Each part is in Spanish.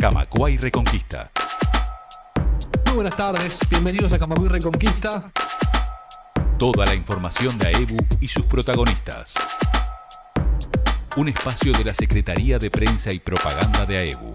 Camacuay Reconquista. Muy buenas tardes, bienvenidos a Camacuay Reconquista. Toda la información de AEBU y sus protagonistas. Un espacio de la Secretaría de Prensa y Propaganda de AEBU.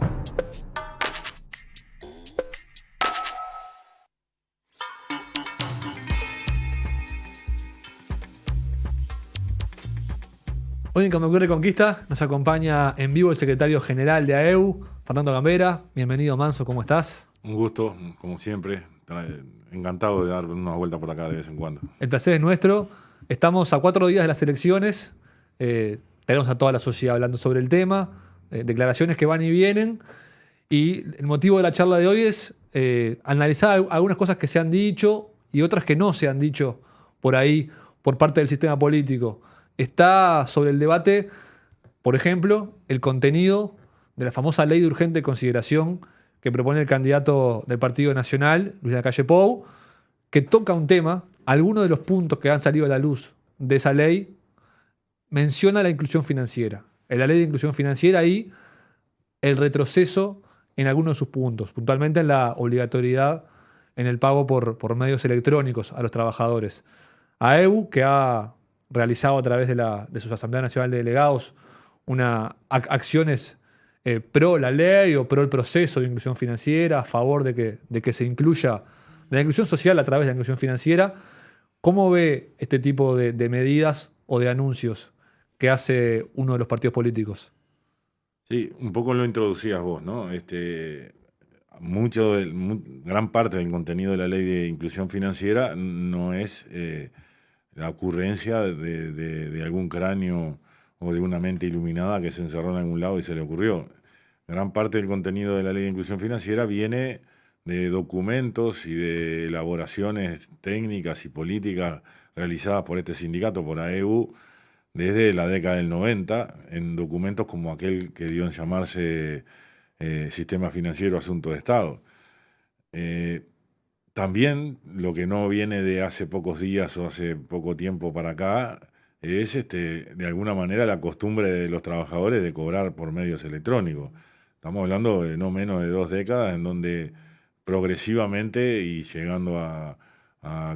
Hoy en Camacuay Reconquista nos acompaña en vivo el secretario general de AEBU, Fernando Gambera. Bienvenido, Manso, ¿cómo estás? Un gusto, como siempre. Encantado de dar una vuelta por acá de vez en cuando. El placer es nuestro. Estamos a 4 días de las elecciones. Tenemos a toda la sociedad hablando sobre el tema, declaraciones que van y vienen. Y el motivo de la charla de hoy es analizar algunas cosas que se han dicho y otras que no se han dicho por ahí, por parte del sistema político. Está sobre el debate, por ejemplo, el contenido de la famosa ley de urgente consideración que propone el candidato del Partido Nacional, Luis Lacalle Pou, que toca un tema. Algunos de los puntos que han salido a la luz de esa ley menciona la inclusión financiera. En la ley de inclusión financiera y el retroceso en algunos de sus puntos, puntualmente en la obligatoriedad en el pago por medios electrónicos a los trabajadores. AEBU, que ha realizado a través de su Asamblea Nacional de Delegados acciones pro la ley o pro el proceso de inclusión financiera, a favor de que se incluya de la inclusión social a través de la inclusión financiera. ¿Cómo ve este tipo de medidas o de anuncios que hace uno de los partidos políticos? Sí, un poco lo introducías vos, ¿no? Gran parte del contenido de la ley de inclusión financiera no es la ocurrencia de algún cráneo o de una mente iluminada que se encerró en algún lado y se le ocurrió. Gran parte del contenido de la ley de inclusión financiera viene de documentos y de elaboraciones técnicas y políticas realizadas por este sindicato, por AEBU, desde la década del 90, en documentos como aquel que dio en llamarse Sistema Financiero Asunto de Estado. También lo que no viene de hace pocos días o hace poco tiempo para acá es de alguna manera la costumbre de los trabajadores de cobrar por medios electrónicos. Estamos hablando de no menos de 2 décadas en donde progresivamente y llegando a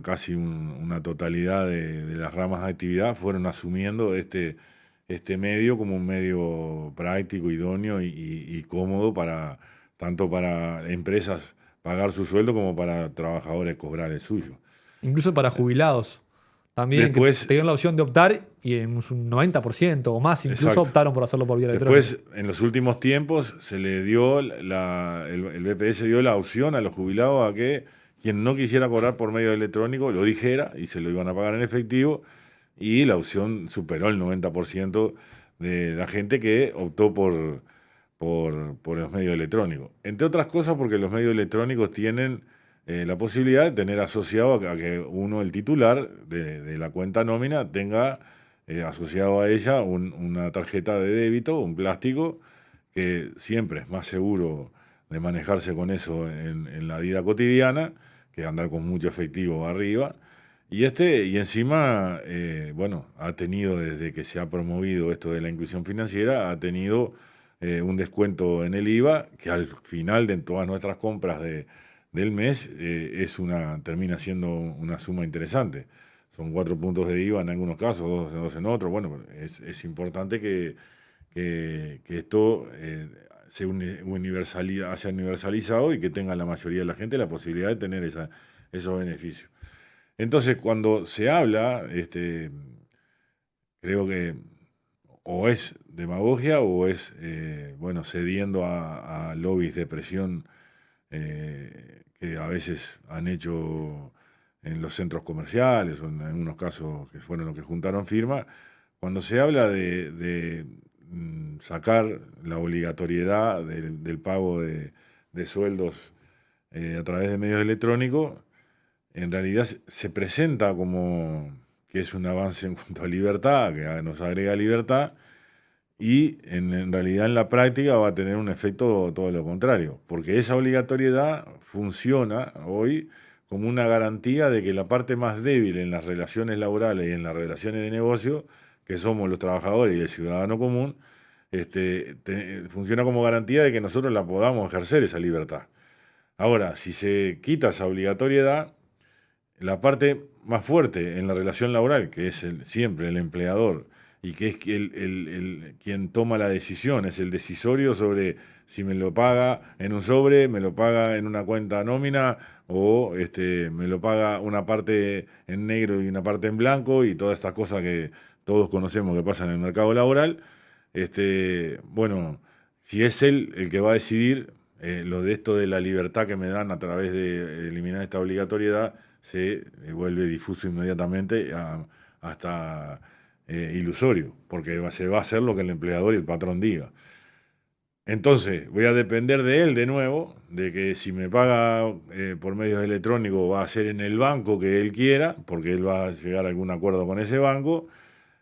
casi una totalidad de las ramas de actividad fueron asumiendo este medio como un medio práctico, idóneo y cómodo tanto para empresas pagar su sueldo como para trabajadores cobrar el suyo. Incluso para jubilados. También Después, que tenían la opción de optar y en un 90% o más incluso exacto. Optaron por hacerlo por vía electrónica. Después, en los últimos tiempos, se le dio el BPS dio la opción a los jubilados a que quien no quisiera cobrar por medio electrónico lo dijera y se lo iban a pagar en efectivo, y la opción superó el 90% de la gente que optó por los medios electrónicos. Entre otras cosas porque los medios electrónicos tienen la posibilidad de tener asociado a que uno, el titular de la cuenta nómina, tenga asociado a ella una tarjeta de débito, un plástico, que siempre es más seguro de manejarse con eso en la vida cotidiana que andar con mucho efectivo arriba. Y encima, ha tenido, desde que se ha promovido esto de la inclusión financiera, ha tenido un descuento en el IVA, que al final de todas nuestras compras del mes termina siendo una suma interesante. Son 4 puntos de IVA en algunos casos, 2 en otros. Bueno, es importante que esto haya universalizado y que tenga la mayoría de la gente la posibilidad de tener esos beneficios. Entonces, cuando se habla, creo que o es demagogia o es cediendo a lobbies de presión que a veces han hecho en los centros comerciales o en algunos casos que fueron los que juntaron firma. Cuando se habla de sacar la obligatoriedad del pago de sueldos a través de medios electrónicos, en realidad se presenta como que es un avance en cuanto a libertad, que nos agrega libertad, y en realidad en la práctica va a tener un efecto todo lo contrario, porque esa obligatoriedad funciona hoy como una garantía de que la parte más débil en las relaciones laborales y en las relaciones de negocio, que somos los trabajadores y el ciudadano común, funciona como garantía de que nosotros la podamos ejercer esa libertad. Ahora, si se quita esa obligatoriedad, la parte más fuerte en la relación laboral, que es siempre el empleador, y que es quien toma la decisión, es el decisorio sobre si me lo paga en un sobre, me lo paga en una cuenta nómina, o me lo paga una parte en negro y una parte en blanco, y todas estas cosas que todos conocemos que pasan en el mercado laboral. Bueno, si es él el que va a decidir, lo de esto de la libertad que me dan a través de eliminar esta obligatoriedad, se vuelve difuso inmediatamente hasta ilusorio, porque se va a hacer lo que el empleador y el patrón diga. Entonces, voy a depender de él de nuevo, de que si me paga por medios electrónicos va a ser en el banco que él quiera, porque él va a llegar a algún acuerdo con ese banco,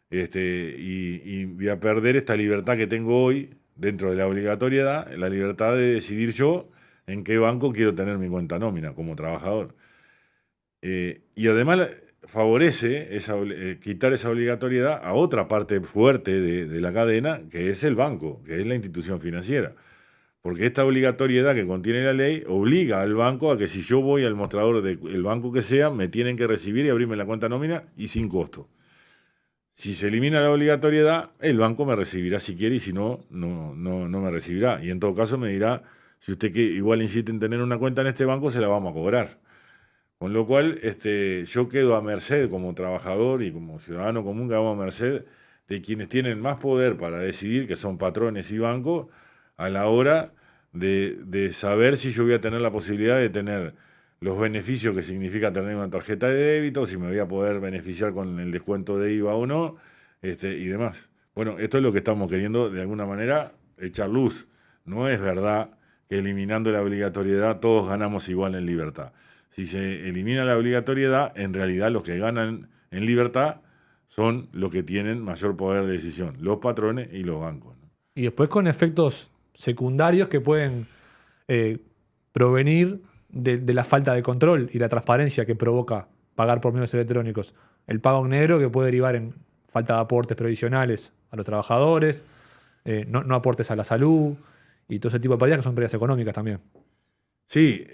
y voy a perder esta libertad que tengo hoy dentro de la obligatoriedad, la libertad de decidir yo en qué banco quiero tener mi cuenta nómina como trabajador. Y además favorece quitar esa obligatoriedad a otra parte fuerte de la cadena, que es el banco, que es la institución financiera. Porque esta obligatoriedad que contiene la ley obliga al banco a que si yo voy al mostrador del banco que sea, me tienen que recibir y abrirme la cuenta nómina y sin costo. Si se elimina la obligatoriedad, el banco me recibirá si quiere y si no, no me recibirá. Y en todo caso me dirá, si usted igual insiste en tener una cuenta en este banco, se la vamos a cobrar. Con lo cual, yo quedo a merced como trabajador y como ciudadano común, quedo a merced de quienes tienen más poder para decidir, que son patrones y bancos, a la hora de saber si yo voy a tener la posibilidad de tener los beneficios que significa tener una tarjeta de débito, si me voy a poder beneficiar con el descuento de IVA o no, y demás. Bueno, esto es lo que estamos queriendo, de alguna manera, echar luz. No es verdad que eliminando la obligatoriedad todos ganamos igual en libertad. Si se elimina la obligatoriedad, en realidad los que ganan en libertad son los que tienen mayor poder de decisión, los patrones y los bancos, ¿no? Y después con efectos secundarios que pueden provenir de la falta de control y la transparencia que provoca pagar por medios electrónicos. El pago en negro, que puede derivar en falta de aportes previsionales a los trabajadores, no aportes a la salud y todo ese tipo de pérdidas que son pérdidas económicas también. Sí,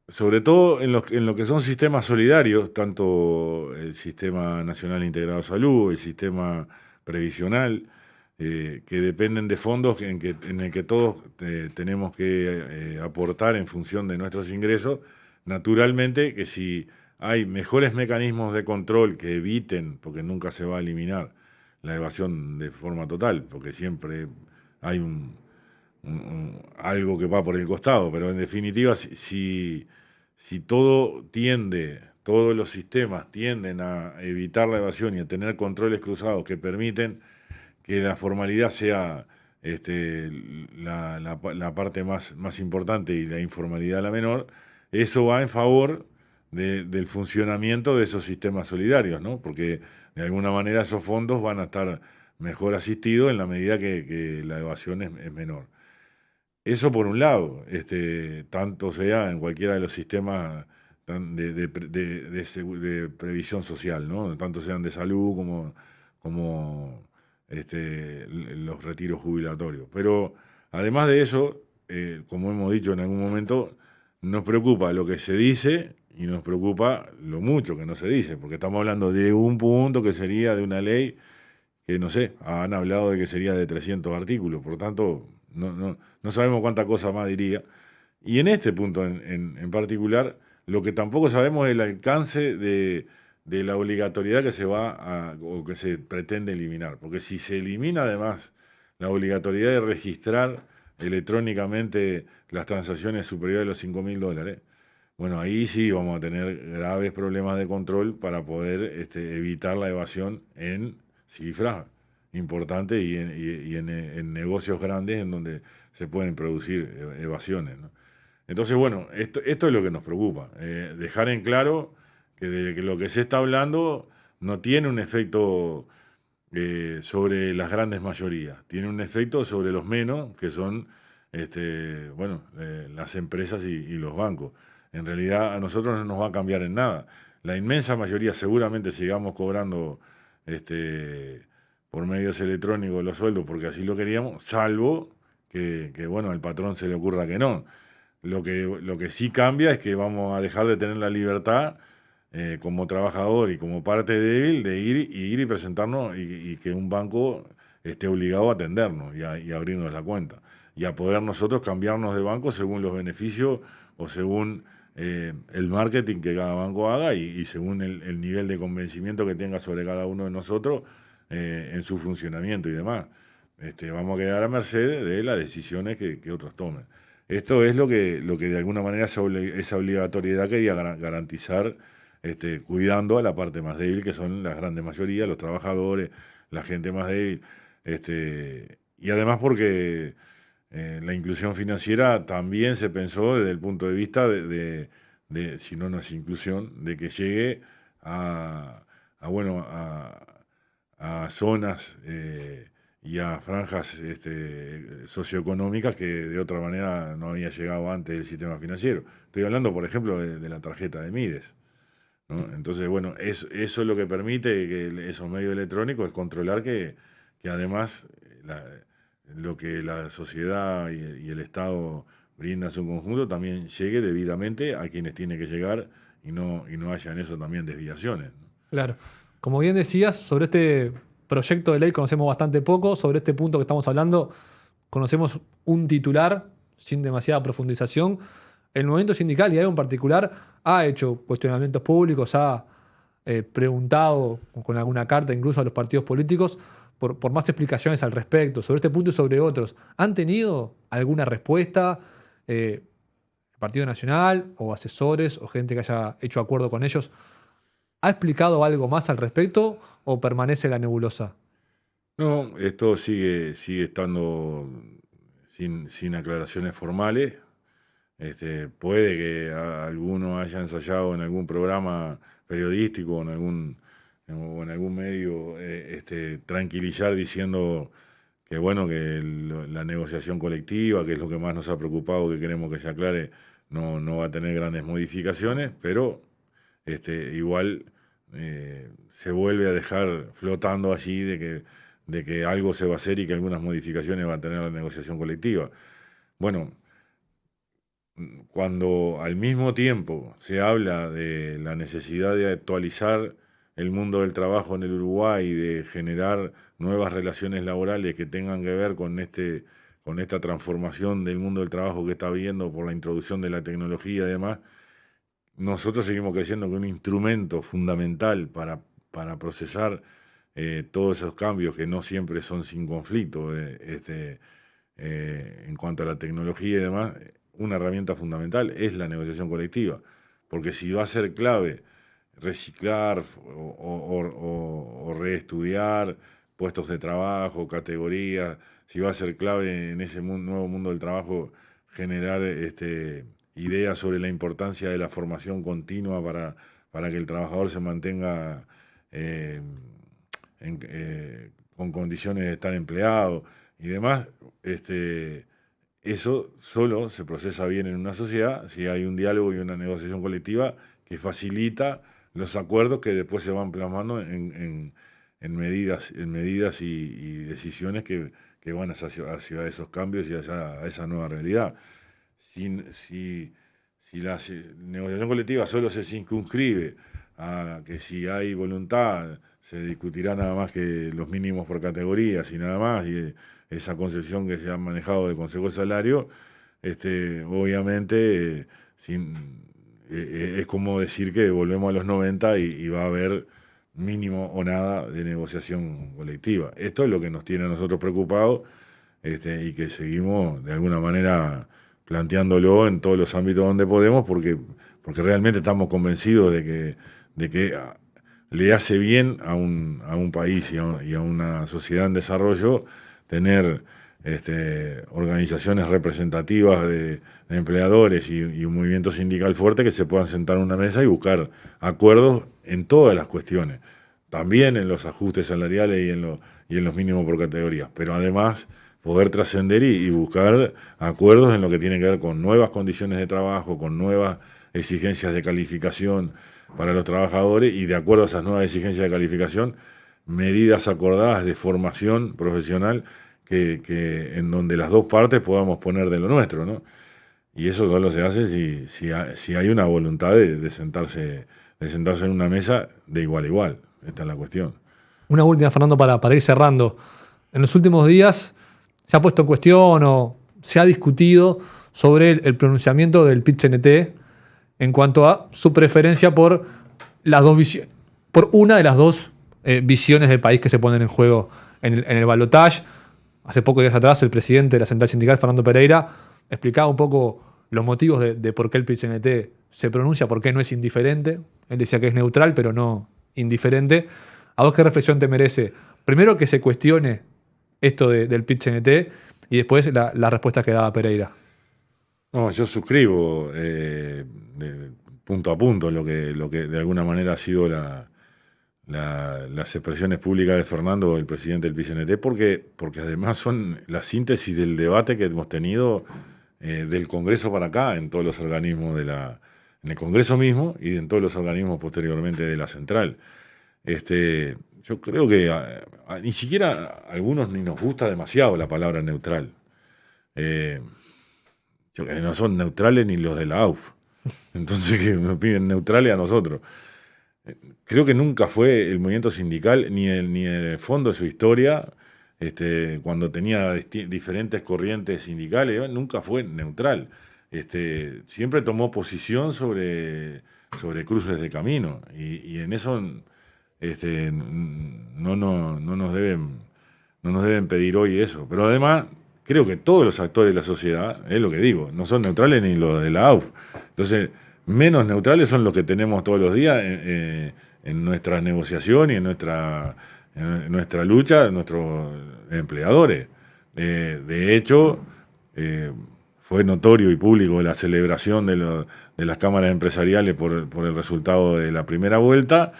sobre todo en lo que son sistemas solidarios, tanto el Sistema Nacional Integrado de Salud, el sistema previsional, que dependen de fondos en el que todos tenemos que aportar en función de nuestros ingresos. Naturalmente que si hay mejores mecanismos de control que eviten, porque nunca se va a eliminar la evasión de forma total, porque siempre hay algo que va por el costado, pero en definitiva, si todos los sistemas tienden a evitar la evasión y a tener controles cruzados que permiten que la formalidad sea la parte más importante y la informalidad la menor, eso va en favor del funcionamiento de esos sistemas solidarios, ¿no? Porque de alguna manera esos fondos van a estar mejor asistidos en la medida que la evasión es menor. Eso por un lado, tanto sea en cualquiera de los sistemas de previsión social, ¿no? Tanto sean de salud como los retiros jubilatorios. Pero además de eso, como hemos dicho en algún momento, nos preocupa lo que se dice y nos preocupa lo mucho que no se dice, porque estamos hablando de un punto que sería de una ley que, no sé, han hablado de que sería de 300 artículos, por tanto, no sabemos cuánta cosa más diría. Y en este punto en particular, lo que tampoco sabemos es el alcance de la obligatoriedad que o que se pretende eliminar. Porque si se elimina además la obligatoriedad de registrar electrónicamente las transacciones superiores a los $5.000, bueno, ahí sí vamos a tener graves problemas de control para poder evitar la evasión en cifras importantes y en negocios grandes en donde se pueden producir evasiones, ¿no? Entonces, bueno, esto es lo que nos preocupa. Dejar en claro que lo que se está hablando no tiene un efecto sobre las grandes mayorías, tiene un efecto sobre los menos, que son las empresas y los bancos. En realidad a nosotros no nos va a cambiar en nada. La inmensa mayoría seguramente sigamos cobrando por medios electrónicos los sueldos porque así lo queríamos, salvo que bueno, al patrón se le ocurra que no. Lo que sí cambia es que vamos a dejar de tener la libertad como trabajador y como parte débil de ir y presentarnos y que un banco esté obligado a atendernos y a abrirnos la cuenta. Y a poder nosotros cambiarnos de banco según los beneficios o según el marketing que cada banco haga y según el nivel de convencimiento que tenga sobre cada uno de nosotros en su funcionamiento y demás. Vamos a quedar a merced de las decisiones que otros tomen. Esto es lo que de alguna manera esa obligatoriedad quería garantizar, cuidando a la parte más débil, que son la grande mayoría, los trabajadores, la gente más débil. Y además porque la inclusión financiera también se pensó desde el punto de vista si no es inclusión, de que llegue a zonas y a franjas socioeconómicas que de otra manera no había llegado antes del sistema financiero. Estoy hablando, por ejemplo, de la tarjeta de Mides, ¿no? Entonces, bueno, eso es lo que permite que esos medios electrónicos es controlar que además lo que la sociedad y el Estado brinda en su conjunto también llegue debidamente a quienes tiene que llegar y no haya en eso también desviaciones, ¿no? Claro. Como bien decías, sobre este proyecto de ley conocemos bastante poco. Sobre este punto que estamos hablando, conocemos un titular sin demasiada profundización. El movimiento sindical, y algo en particular, ha hecho cuestionamientos públicos, ha preguntado con alguna carta incluso a los partidos políticos por más explicaciones al respecto, sobre este punto y sobre otros. ¿Han tenido alguna respuesta el Partido Nacional o asesores o gente que haya hecho acuerdo con ellos? ¿Ha explicado algo más al respecto o permanece la nebulosa? No, esto sigue estando sin aclaraciones formales. Puede que alguno haya ensayado en algún programa periodístico o en algún medio tranquilizar diciendo que bueno, que la negociación colectiva, que es lo que más nos ha preocupado, que queremos que se aclare, no va a tener grandes modificaciones, pero igual se vuelve a dejar flotando allí de que algo se va a hacer y que algunas modificaciones va a tener la negociación colectiva. Bueno, cuando al mismo tiempo se habla de la necesidad de actualizar el mundo del trabajo en el Uruguay y de generar nuevas relaciones laborales que tengan que ver con esta transformación del mundo del trabajo que está habiendo por la introducción de la tecnología y demás, nosotros seguimos creyendo que un instrumento fundamental para procesar todos esos cambios que no siempre son sin conflicto en cuanto a la tecnología y demás, una herramienta fundamental es la negociación colectiva, porque si va a ser clave reciclar o reestudiar puestos de trabajo, categorías, si va a ser clave en ese nuevo mundo del trabajo generar ideas sobre la importancia de la formación continua para que el trabajador se mantenga con condiciones de estar empleado y demás, eso solo se procesa bien en una sociedad si hay un diálogo y una negociación colectiva que facilita los acuerdos que después se van plasmando en medidas y decisiones que van hacia esos cambios y a esa nueva realidad. Si la negociación colectiva solo se circunscribe a que si hay voluntad se discutirá nada más que los mínimos por categorías y nada más, y esa concepción que se ha manejado de consejo de salario, obviamente es como decir que volvemos a los 90 y va a haber mínimo o nada de negociación colectiva. Esto es lo que nos tiene a nosotros preocupados y que seguimos de alguna manera planteándolo en todos los ámbitos donde podemos, porque realmente estamos convencidos de que le hace bien a un país y a una sociedad en desarrollo tener organizaciones representativas de empleadores y un movimiento sindical fuerte que se puedan sentar en una mesa y buscar acuerdos en todas las cuestiones, también en los ajustes salariales y en los mínimos por categorías, pero además poder trascender y buscar acuerdos en lo que tiene que ver con nuevas condiciones de trabajo, con nuevas exigencias de calificación para los trabajadores y de acuerdo a esas nuevas exigencias de calificación medidas acordadas de formación profesional que en donde las dos partes podamos poner de lo nuestro, ¿no? Y eso solo se hace si hay una voluntad de sentarse en una mesa de igual a igual. Esta es la cuestión. Una última, Fernando, para ir cerrando. En los últimos días se ha puesto en cuestión o se ha discutido sobre el pronunciamiento del PIT-CNT en cuanto a su preferencia por las dos visiones, por una de las dos visiones del país que se ponen en juego en el balotaje. Hace pocos días atrás el presidente de la Central Sindical, Fernando Pereira, explicaba un poco los motivos de por qué el PIT-CNT se pronuncia, por qué no es indiferente. Él decía que es neutral, pero no indiferente. ¿A vos qué reflexión te merece? Primero, que se cuestione esto del PIT-CNT y después la respuesta que daba Pereira. No, yo suscribo punto a punto lo que de alguna manera ha sido las expresiones públicas de Fernando, el presidente del PIT-CNT, porque además son la síntesis del debate que hemos tenido del Congreso para acá, en todos los organismos en el Congreso mismo y en todos los organismos posteriormente de la Central. Yo creo que ni siquiera a algunos ni nos gusta demasiado la palabra neutral. No son neutrales ni los de la AUF. Entonces que nos piden neutrales a nosotros. Creo que nunca fue el movimiento sindical, ni en el fondo de su historia, cuando tenía diferentes corrientes sindicales, nunca fue neutral. Siempre tomó posición sobre cruces de camino. Y en eso no nos deben pedir hoy eso. Pero además, creo que todos los actores de la sociedad, es lo que digo, no son neutrales ni los de la AUF. Entonces, menos neutrales son los que tenemos todos los días en nuestra negociación y en nuestra lucha, nuestros empleadores. De hecho, fue notorio y público la celebración de las cámaras empresariales por el resultado de la primera vuelta.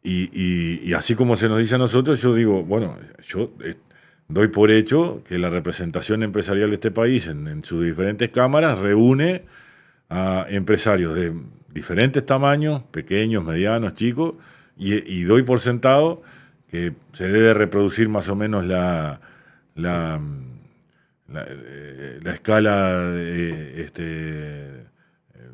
Y así como se nos dice a nosotros, yo digo, bueno, yo doy por hecho que la representación empresarial de este país en sus diferentes cámaras reúne a empresarios de diferentes tamaños, pequeños, medianos, chicos, y doy por sentado que se debe reproducir más o menos la escala de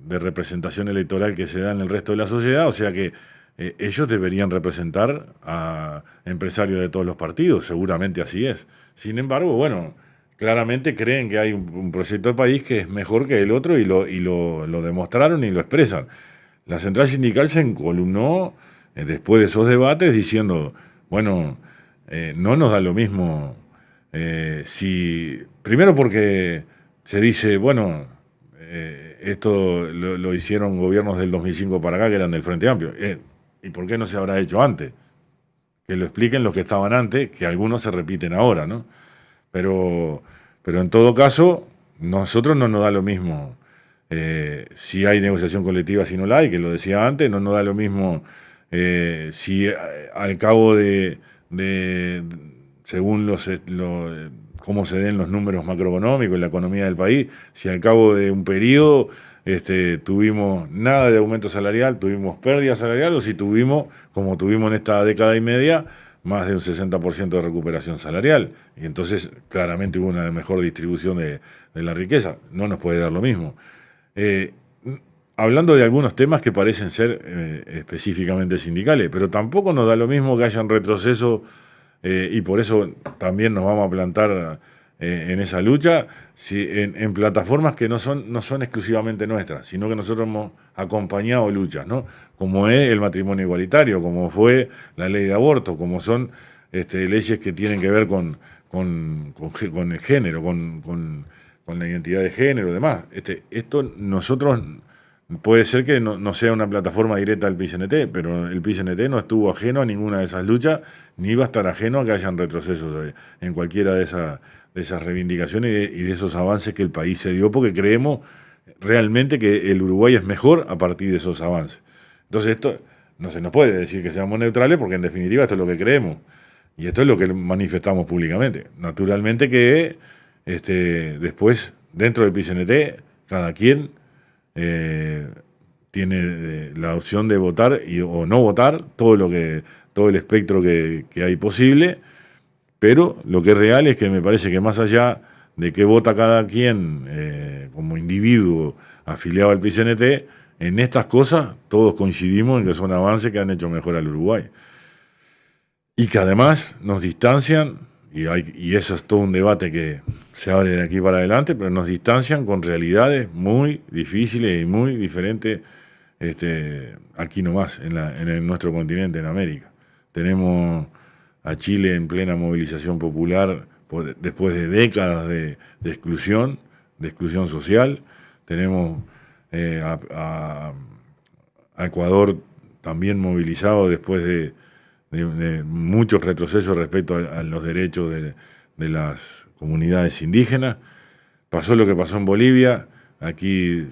representación electoral que se da en el resto de la sociedad, o sea que ellos deberían representar a empresarios de todos los partidos, seguramente así es. Sin embargo, bueno, claramente creen que hay un proyecto de país que es mejor que el otro y lo demostraron y lo expresan. La Central Sindical se encolumnó después de esos debates diciendo, bueno, no nos da lo mismo primero porque se dice, bueno, esto lo hicieron gobiernos del 2005 para acá que eran del Frente Amplio. ¿Y por qué no se habrá hecho antes? Que lo expliquen los que estaban antes, que algunos se repiten ahora, ¿no? Pero en todo caso, nosotros no nos da lo mismo si hay negociación colectiva, si no la hay, que lo decía antes, no nos da lo mismo si al cabo según cómo se den los números macroeconómicos y la economía del país, si al cabo de un periodo tuvimos nada de aumento salarial, tuvimos pérdida salarial, o si tuvimos, como tuvimos en esta década y media, más de un 60% de recuperación salarial. Y entonces claramente hubo una mejor distribución de la riqueza. No nos puede dar lo mismo. Hablando de algunos temas que parecen ser específicamente sindicales, pero tampoco nos da lo mismo que haya un retroceso y por eso también nos vamos a plantar en esa lucha, en plataformas que no son exclusivamente nuestras, sino que nosotros hemos acompañado luchas, ¿no? Como es el matrimonio igualitario, como fue la ley de aborto, como son leyes que tienen que ver con el género, con la identidad de género y demás. Esto nosotros puede ser que no sea una plataforma directa del PIT-CNT, pero el PIT-CNT no estuvo ajeno a ninguna de esas luchas, ni iba a estar ajeno a que hayan retrocesos en cualquiera de esas reivindicaciones y de esos avances que el país se dio, porque creemos realmente que el Uruguay es mejor a partir de esos avances. Entonces esto no se nos puede decir que seamos neutrales, porque en definitiva esto es lo que creemos, y esto es lo que manifestamos públicamente. Naturalmente que después, dentro del PIT-CNT, cada quien tiene la opción de votar o no votar, todo el espectro que hay posible, pero lo que es real es que me parece que más allá de qué vota cada quien como individuo afiliado al PCNT, en estas cosas todos coincidimos en que son avances que han hecho mejor al Uruguay. Y que además nos distancian, y eso es todo un debate que se abre de aquí para adelante, pero nos distancian con realidades muy difíciles y muy diferentes aquí nomás, en nuestro continente, en América. Tenemos a Chile en plena movilización popular después de décadas de exclusión social. Tenemos a Ecuador también movilizado después de muchos retrocesos respecto a los derechos de las comunidades indígenas. Pasó lo que pasó en Bolivia. Aquí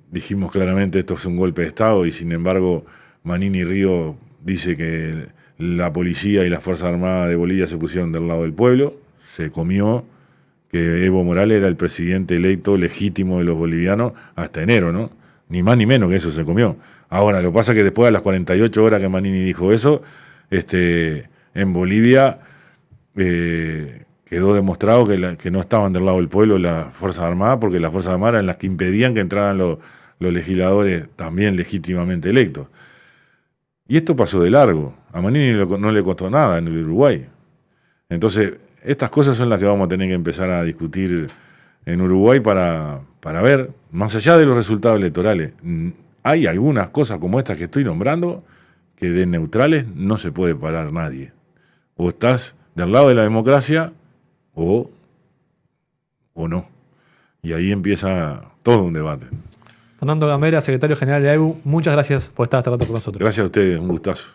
dijimos claramente esto es un golpe de Estado y sin embargo Manini Río dice que la policía y las Fuerzas Armadas de Bolivia se pusieron del lado del pueblo. Se comió que Evo Morales era el presidente electo legítimo de los bolivianos hasta enero, ¿no? Ni más ni menos que eso se comió. Ahora, lo que pasa es que después de las 48 horas que Manini dijo eso, en Bolivia quedó demostrado que no estaban del lado del pueblo las Fuerzas Armadas, porque las Fuerzas Armadas eran las que impedían que entraran los legisladores también legítimamente electos. Y esto pasó de largo. A Manini no le costó nada en el Uruguay. Entonces, estas cosas son las que vamos a tener que empezar a discutir en Uruguay para ver, más allá de los resultados electorales, hay algunas cosas como estas que estoy nombrando que de neutrales no se puede parar nadie. O estás del lado de la democracia o no. Y ahí empieza todo un debate. Fernando Gambera, secretario general de AEBU, muchas gracias por estar este rato con nosotros. Gracias a ustedes, un gustazo.